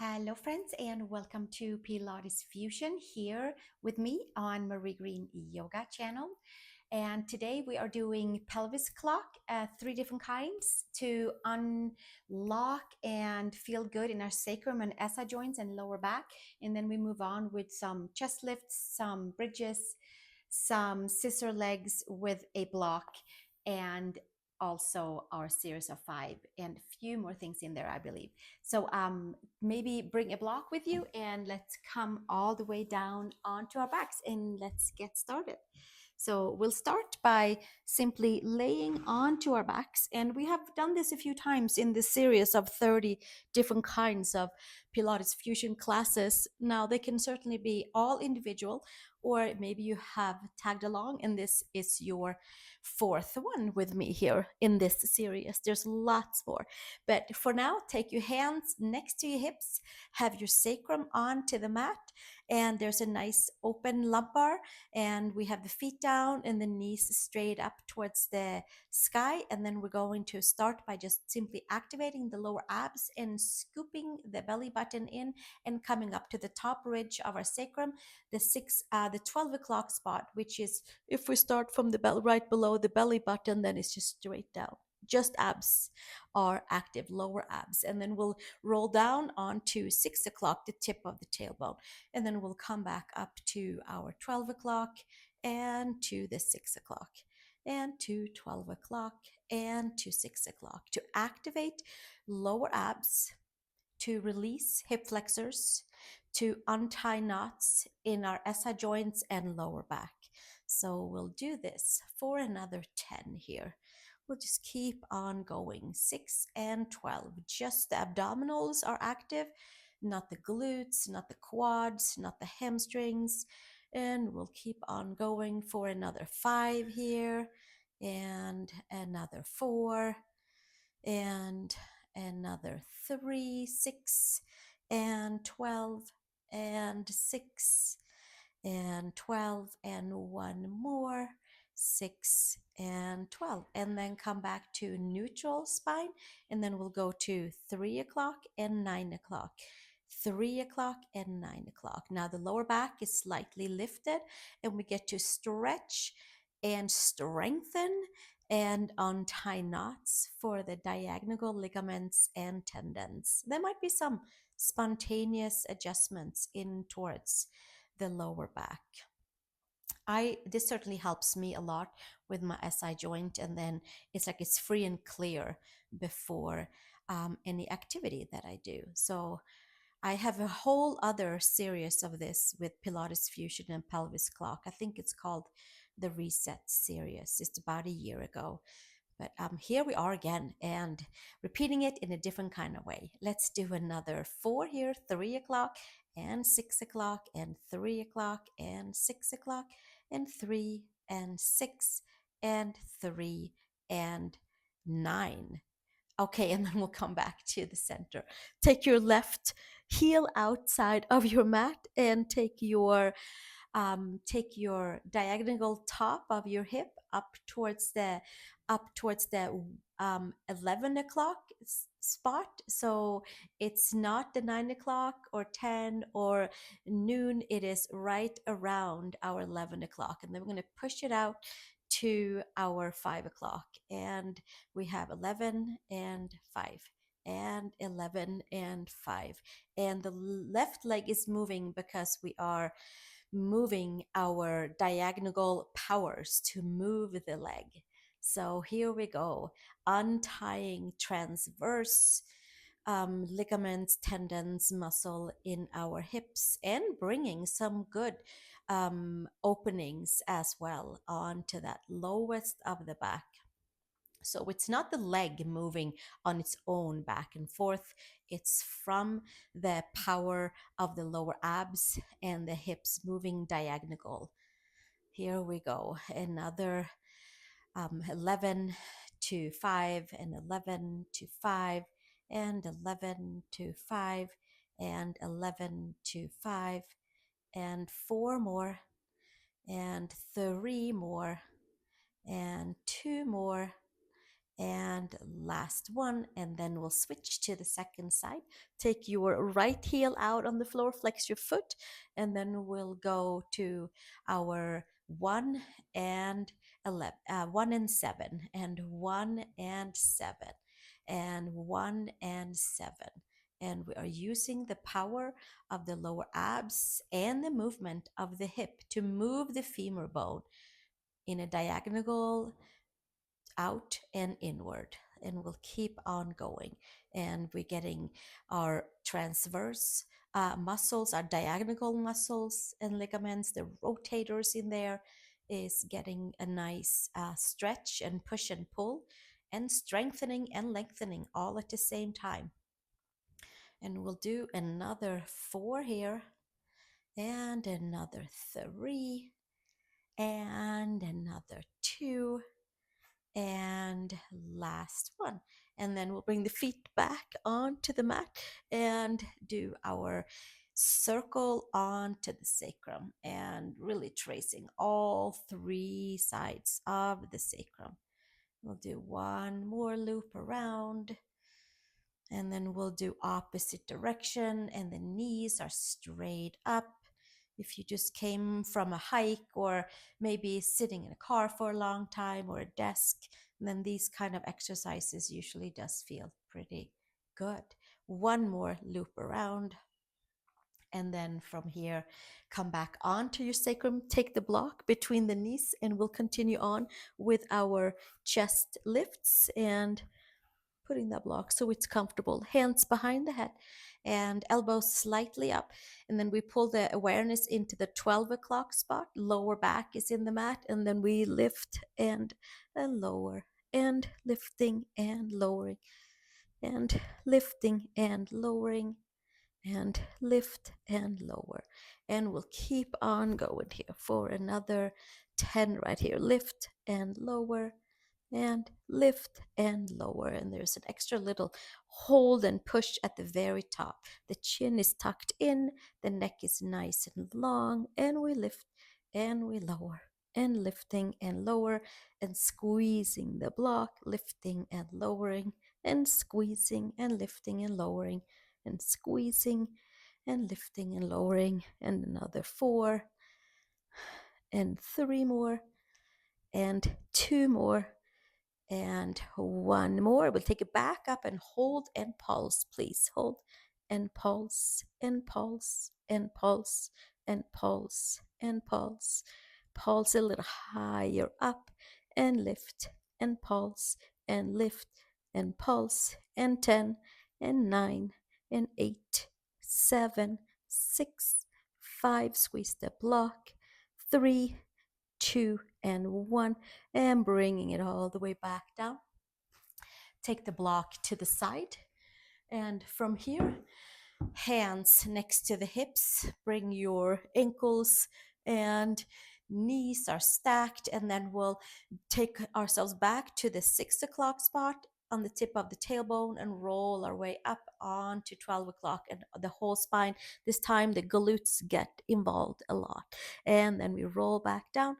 Hello friends and welcome to PilatesFusion here with me on Marie Green Yoga channel. And today we are doing pelvic clock, three different kinds to unlock and feel good in our sacrum and SI joints and lower back. And then we move on with some chest lifts, some bridges, some scissor legs with a block, and also our series of 5 and a few more things in there, I believe. So maybe bring a block with you and let's come all the way down onto our backs and let's get started. So we'll start by simply laying onto our backs. And we have done this a few times in this series of 30 different kinds of Pilates fusion classes. Now, they can certainly be all individual, or maybe you have tagged along and this is your fourth one with me here in this series. There's lots more. But for now, take your hands next to your hips, have your sacrum onto the mat, and there's a nice open lumbar, and we have the feet down and the knees straight up towards the sky. And then we're going to start by just simply activating the lower abs and scooping the belly button in and coming up to the top ridge of our sacrum, the 12 o'clock spot, which is, if we start from the bell right below the belly button, then it's just straight down. Just abs are active, lower abs. And then we'll roll down onto 6 o'clock, the tip of the tailbone. And then we'll come back up to our 12 o'clock and to the 6 o'clock and to 12 o'clock and to 6 o'clock to activate lower abs, to release hip flexors, to untie knots in our SI joints and lower back. So we'll do this for another 10 here. We'll just keep on going. 6 and 12. Just the abdominals are active, not the glutes, not the quads, not the hamstrings. And we'll keep on going for another 5 here, and another 4, and another 3, 6 and 12 and 6 and 12 and one more, 6 and 12, and then come back to neutral spine, and then we'll go to 3 o'clock and 9 o'clock. 3 o'clock and 9 o'clock. Now the lower back is slightly lifted and we get to stretch and strengthen and untie knots for the diagonal ligaments and tendons. There might be some spontaneous adjustments in towards the lower back. This certainly helps me a lot with my SI joint, and then it's like it's free and clear before any activity that I do. So I have a whole other series of this with Pilates Fusion and Pelvic Clock. I think it's called the Reset series. It's about a year ago. But here we are again and repeating it in a different kind of way. Let's do another 4 here, 3 o'clock and 6 o'clock and 3 o'clock and 6 o'clock and 3 and 6 and 3 and 9. Okay, and then we'll come back to the center. Take your left heel outside of your mat and take your diagonal top of your hip up towards the 11 o'clock spot. So it's not the 9 o'clock or 10 or noon. It is right around our 11 o'clock. And then we're going to push it out to our 5 o'clock. And we have 11 and 5 and 11 and 5. And the left leg is moving because we are moving our diagonal powers to move the leg. So here we go, untying transverse ligaments, tendons, muscle in our hips, and bringing some good openings as well onto that lowest of the back. So it's not the leg moving on its own back and forth. It's from the power of the lower abs and the hips moving diagonal. Here we go. Another 11 to 5 and 11 to 5 and 11 to 5 and 11 to 5 and 4 more and 3 more and 2 more and last one, and then we'll switch to the second side. Take your right heel out on the floor, flex your foot, and then we'll go to our 1 and 11, 1 and 7, and 1 and 7, and 1 and 7. And we are using the power of the lower abs and the movement of the hip to move the femur bone in a diagonal out and inward, and we'll keep on going. And we're getting our transverse muscles, our diagonal muscles and ligaments, the rotators in there is getting a nice stretch and push and pull, and strengthening and lengthening all at the same time. And we'll do another 4 here, and another 3, and another 2, and last one. And then we'll bring the feet back onto the mat and do our circle onto the sacrum, and really tracing all 3 sides of the sacrum. We'll do one more loop around, and then we'll do opposite direction, and the knees are straight up. If you just came from a hike, or maybe sitting in a car for a long time, or a desk, then these kind of exercises usually does feel pretty good. One more loop around, and then from here come back onto your sacrum, take the block between the knees, and we'll continue on with our chest lifts and putting that block so it's comfortable. Hands behind the head and elbows slightly up. And then we pull the awareness into the 12 o'clock spot. Lower back is in the mat. And then we lift and lower, and lifting and lowering, and lifting and lowering, and lift and lower. And we'll keep on going here for another 10 right here. Lift and lower, and lift and lower. And there's an extra little hold and push at the very top. The chin is tucked in, the neck is nice and long, and we lift and we lower, and lifting and lower, and squeezing the block, lifting and lowering, and squeezing and lifting and lowering, and squeezing and lifting and lowering. And another 4, and 3 more, and 2 more, and 1 more. We'll take it back up and hold and pulse, please. Hold and pulse, and pulse, and pulse, and pulse, and pulse. Pulse a little higher up, and lift, and pulse, and lift, and pulse, and 10, and 9, and 8, 7, 6, 5, squeeze the block, 3, 2, and 1, and bringing it all the way back down. Take the block to the side, and from here, hands next to the hips, bring your ankles and knees are stacked, and then we'll take ourselves back to the 6 o'clock spot on the tip of the tailbone, and roll our way up onto 12 o'clock, and the whole spine. This time the glutes get involved a lot, and then we roll back down,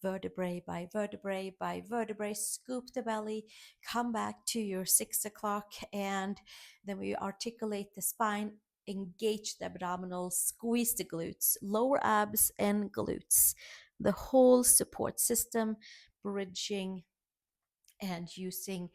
vertebrae by vertebrae by vertebrae, scoop the belly, come back to your 6 o'clock, and then we articulate the spine, engage the abdominals, squeeze the glutes, lower abs and glutes, the whole support system, bridging and using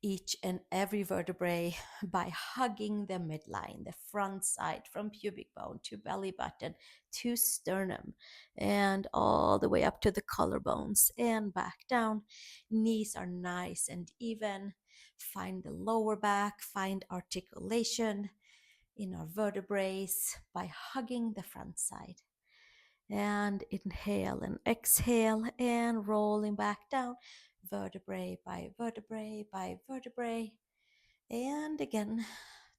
each and every vertebrae by hugging the midline, the front side, from pubic bone to belly button to sternum, and all the way up to the collarbones and back down. Knees are nice and even. Find the lower back, find articulation in our vertebrae by hugging the front side. And inhale and exhale, and rolling back down, vertebrae by vertebrae by vertebrae. And again,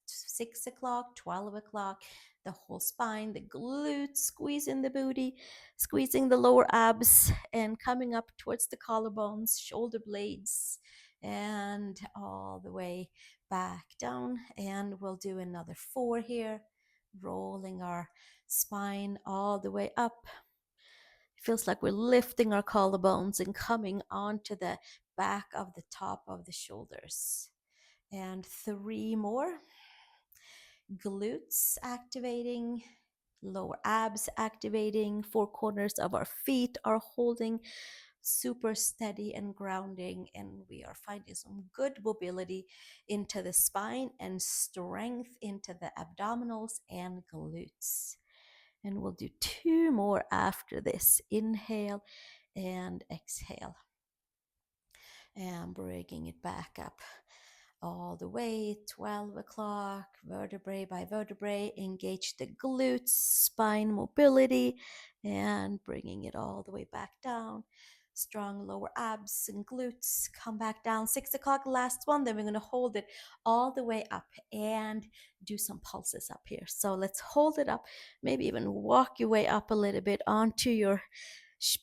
6 o'clock, 12 o'clock, the whole spine, the glutes, squeezing the booty, squeezing the lower abs, and coming up towards the collarbones, shoulder blades, and all the way back down. And we'll do another 4 here, rolling our spine all the way up. Feels like we're lifting our collarbones and coming onto the back of the top of the shoulders. And 3 more. Glutes activating, lower abs activating, 4 corners of our feet are holding super steady and grounding, and we are finding some good mobility into the spine and strength into the abdominals and glutes. And we'll do 2 more after this. Inhale and exhale. And bringing it back up all the way, 12 o'clock, vertebrae by vertebrae, engage the glutes, spine mobility, and bringing it all the way back down. Strong lower abs and glutes, come back down, 6 o'clock, last one. Then we're going to hold it all the way up and do some pulses up here. So let's hold it up, maybe even walk your way up a little bit onto your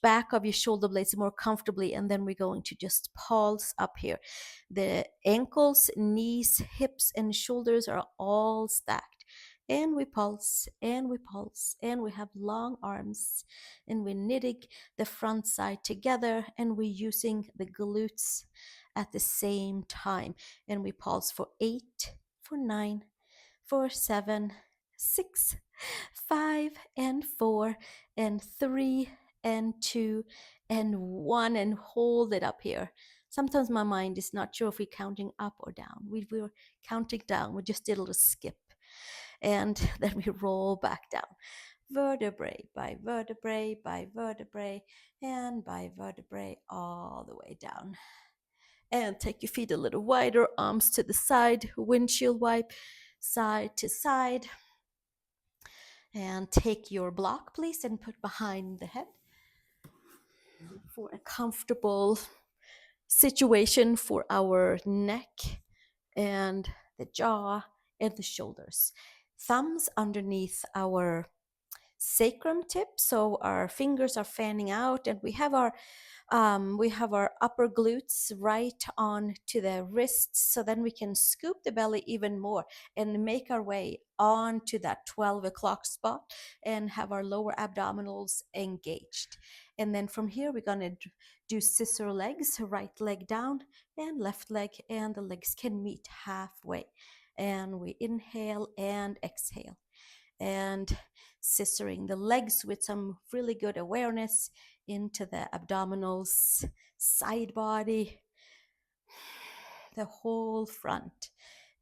back of your shoulder blades more comfortably, and then we're going to just pulse up here. The ankles, knees, hips, and shoulders are all stacked, and we pulse and we pulse, and we have long arms, and we're knitting the front side together, and we're using the glutes at the same time, and we pulse for 8, for 9, for 7, 6, 5, and 4, and 3, and 2, and 1, and hold it up here. Sometimes my mind is not sure if we're counting up or down. We were counting down. We just did a little skip. And then we roll back down. Vertebrae by vertebrae by vertebrae and by vertebrae all the way down. And take your feet a little wider, arms to the side, windshield wipe, side to side. And take your block, please, and put behind the head for a comfortable situation for our neck and the jaw and the shoulders. Thumbs underneath our sacrum tip, so our fingers are fanning out, and we have our upper glutes right on to the wrists, so then we can scoop the belly even more and make our way on to that 12 o'clock spot and have our lower abdominals engaged. And then from here, we're going to do scissor legs, right leg down and left leg, and the legs can meet halfway. And we inhale and exhale. And scissoring the legs with some really good awareness into the abdominals, side body, the whole front.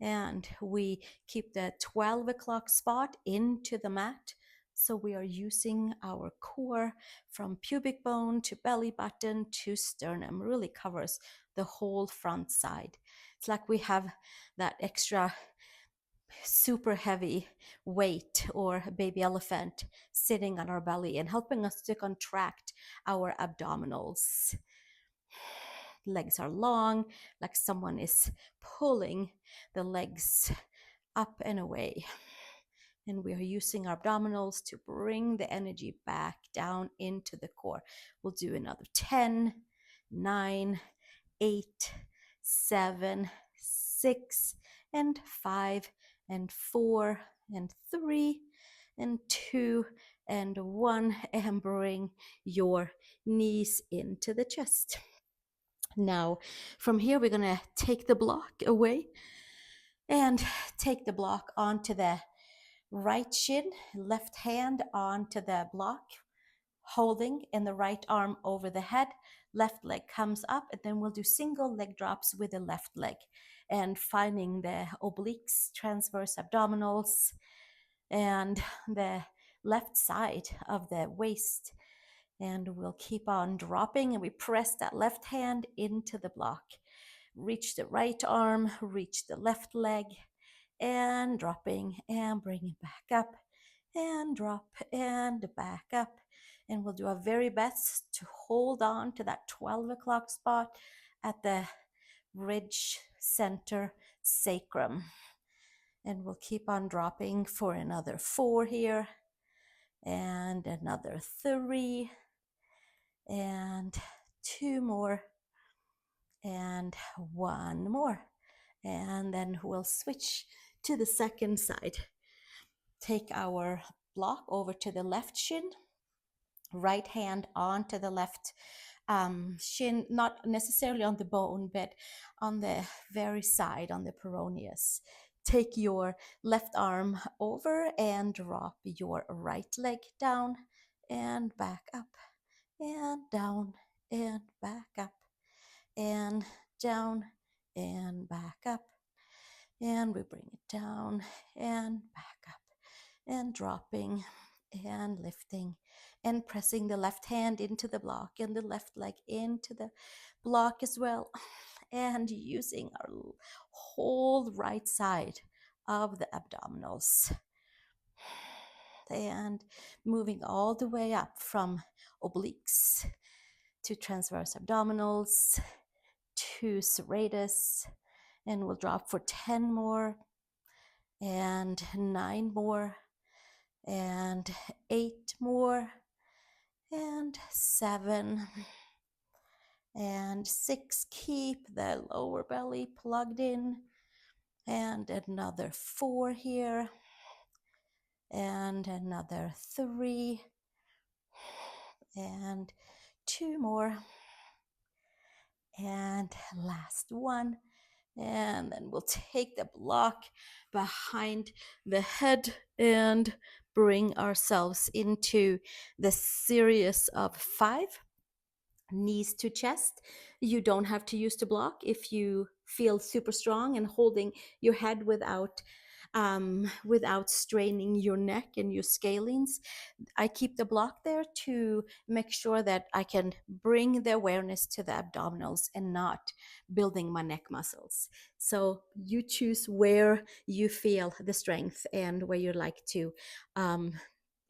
And we keep the 12 o'clock spot into the mat. So we are using our core from pubic bone to belly button to sternum, really covers the whole front side. It's like we have that extra super heavy weight or baby elephant sitting on our belly and helping us to contract our abdominals. Legs are long, like someone is pulling the legs up and away. And we are using our abdominals to bring the energy back down into the core. We'll do another 10, 9, 8, 7, 6, and 5, and 4, and 3, and 2, and 1, and bring your knees into the chest. Now, from here, we're going to take the block away and take the block onto the right shin, left hand onto the block, holding in the right arm over the head, left leg comes up, and then we'll do single leg drops with the left leg and finding the obliques, transverse abdominals, and the left side of the waist. And we'll keep on dropping, and we press that left hand into the block. Reach the right arm, reach the left leg, and dropping and bringing back up, and drop and back up. And we'll do our very best to hold on to that 12 o'clock spot at the ridge center sacrum. And we'll keep on dropping for another 4 here, and another 3, and 2 more, and 1 more. And then we'll switch to the second side. Take our block over to the left shin, Right hand onto the left shin, not necessarily on the bone, but on the very side, on the peroneus. Take your left arm over and drop your right leg down and back up and down and back up and down and back up. And we bring it down and back up and dropping and lifting and pressing the left hand into the block and the left leg into the block as well, and using our whole right side of the abdominals and moving all the way up from obliques to transverse abdominals to serratus, and we'll drop for 10 more and 9 more and 8 more and 7 and 6. Keep the lower belly plugged in, and another 4 here and another 3 and 2 more and last one. And then we'll take the block behind the head and bring ourselves into the series of 5 knees to chest. You don't have to use the block if you feel super strong and holding your head without straining your neck and your scalenes. I keep the block there to make sure that I can bring the awareness to the abdominals and not building my neck muscles. So you choose where you feel the strength and where you like to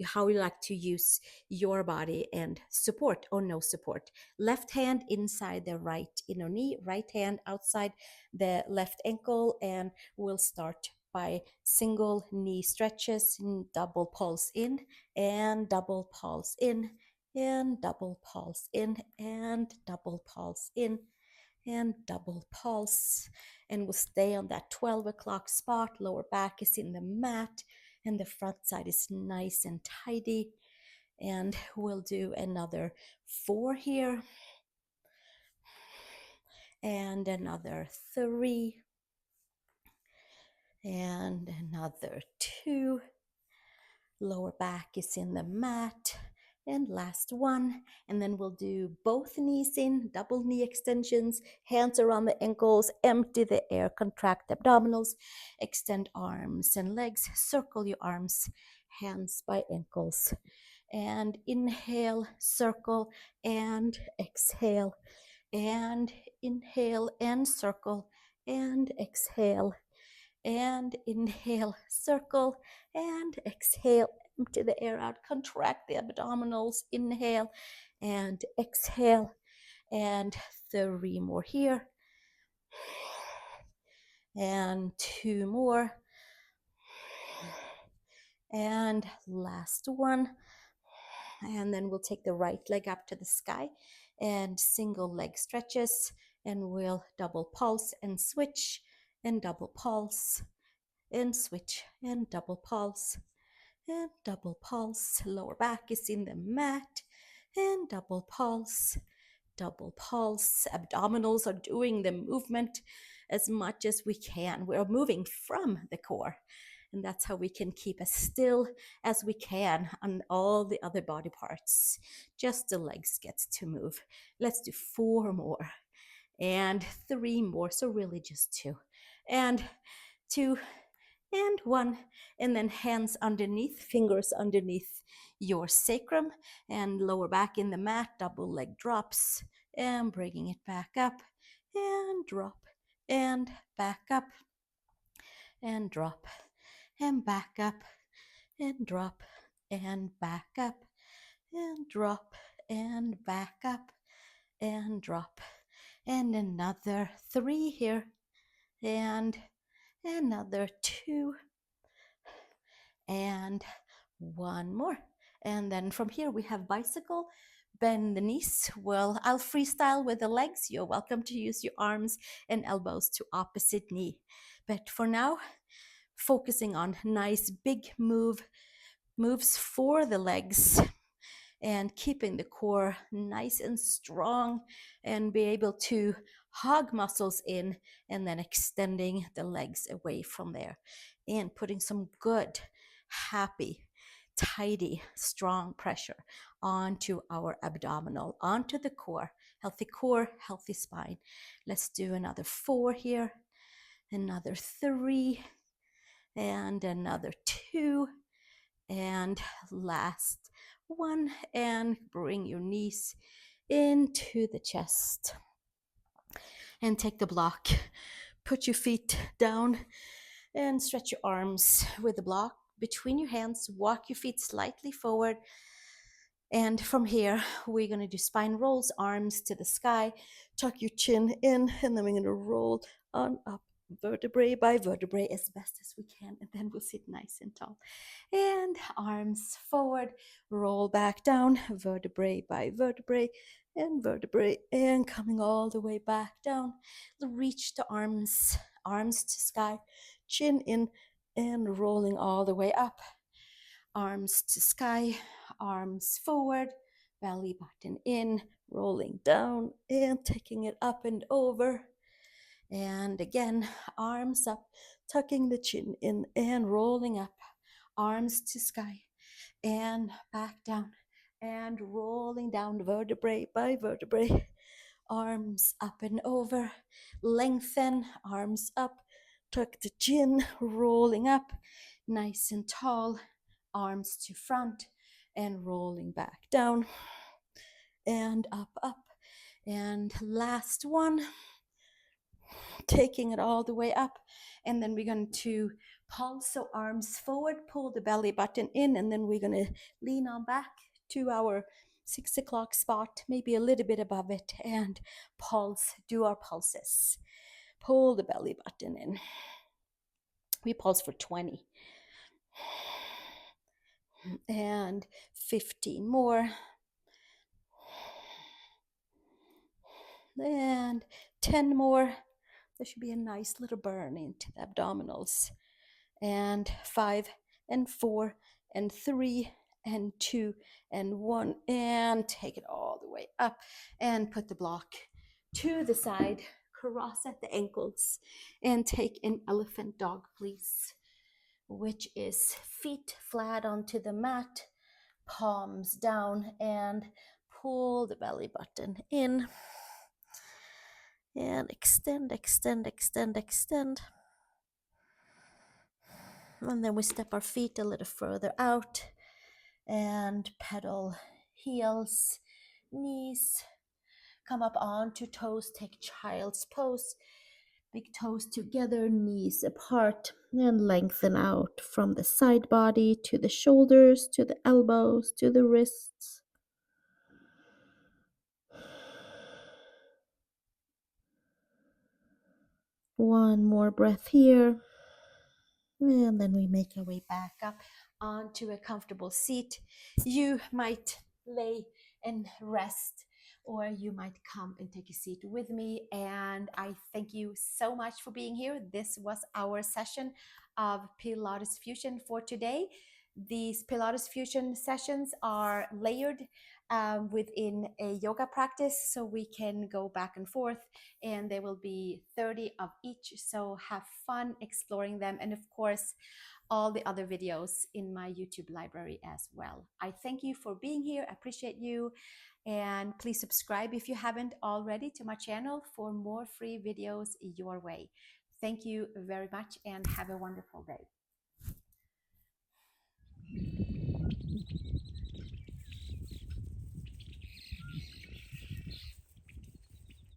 how you like to use your body and support or no support. Left hand inside the right inner knee, right hand outside the left ankle, and we'll start by single knee stretches, double pulse in and double pulse in and double pulse in and double pulse in and double pulse. And we'll stay on that 12 o'clock spot. Lower back is in the mat and the front side is nice and tidy. And we'll do another 4 here and another 3 and another 2. Lower back is in the mat. And last one, and then we'll do both knees in, double knee extensions, hands around the ankles, empty the air, contract the abdominals, extend arms and legs, circle your arms, hands by ankles. And inhale, circle, and exhale, and inhale, and circle, and exhale, and inhale, circle, and exhale, empty the air out, contract the abdominals, inhale, and exhale, and 3 more here, and 2 more, and last one. And then we'll take the right leg up to the sky and single leg stretches, and we'll double pulse and switch and double pulse and switch and double pulse and double pulse. Lower back is in the mat and double pulse, double pulse. Abdominals are doing the movement as much as we can. We're moving from the core, and that's how we can keep as still as we can on all the other body parts. Just the legs get to move. Let's do 4 more and 3 more. So really just 2 and 2 and 1, and then hands underneath, fingers underneath your sacrum, and lower back in the mat, double leg drops, and bringing it back up, and drop, and back up, and drop, and back up, and drop, and back up, and drop, and back up, and drop, and another 3 here, and another 2, and 1 more. And then from here we have bicycle, bend the knees. Well, I'll freestyle with the legs. You're welcome to use your arms and elbows to opposite knee. But for now, focusing on nice big moves for the legs. and keeping the core nice and strong, and be able to hug muscles in, and then extending the legs away from there, and putting some good, happy, tidy, strong pressure onto our abdominal, onto the core. Core, healthy spine. Let's do another 4 here, another 3, and another 2, and last 1, and bring your knees into the chest and take the block. Put your feet down and stretch your arms with the block between your hands. Walk your feet slightly forward. And from here, we're going to do spine rolls, arms to the sky. Tuck your chin in, and then we're going to roll on up, vertebrae by vertebrae, as best as we can. And then we'll sit nice and tall. And arms forward, roll back down, vertebrae by vertebrae, and coming all the way back down. Reach the arms to sky, chin in, and rolling all the way up. Arms to sky, arms forward, belly button in, rolling down and taking it up and over. And again, arms up, tucking the chin in and rolling up. Arms to sky and back down and rolling down vertebrae by vertebrae. Arms up and over, lengthen, arms up, tuck the chin, rolling up, nice and tall. Arms to front and rolling back down and up. And last one, taking it all the way up. And then we're going to pulse, so arms forward, pull the belly button in, and then we're going to lean on back to our 6 o'clock spot, maybe a little bit above it, and pulse, do our pulses. Pull the belly button in. We pulse for 20. And 15 more. And 10 more. There should be a nice little burn into the abdominals. And 5 and 4 and 3 and 2 and 1. And take it all the way up and put the block to the side. Cross at the ankles and take an elephant dog, please, which is feet flat onto the mat, palms down, and pull the belly button in and extend. And then we step our feet a little further out and pedal heels, knees, come up onto toes, take child's pose. Big toes together, knees apart, and lengthen out from the side body to the shoulders, to the elbows, to the wrists. One more breath here. And then we make our way back up onto a comfortable seat. You might lay and rest, or you might come and take a seat with me. And I thank you so much for being here. This was our session of Pilates Fusion for today. These Pilates Fusion sessions are layered within a yoga practice, so we can go back and forth, and there will be 30 of each. So have fun exploring them, and of course, all the other videos in my YouTube library as well. I thank you for being here. I appreciate you. And please subscribe if you haven't already to my channel for more free videos your way. Thank you very much and have a wonderful day.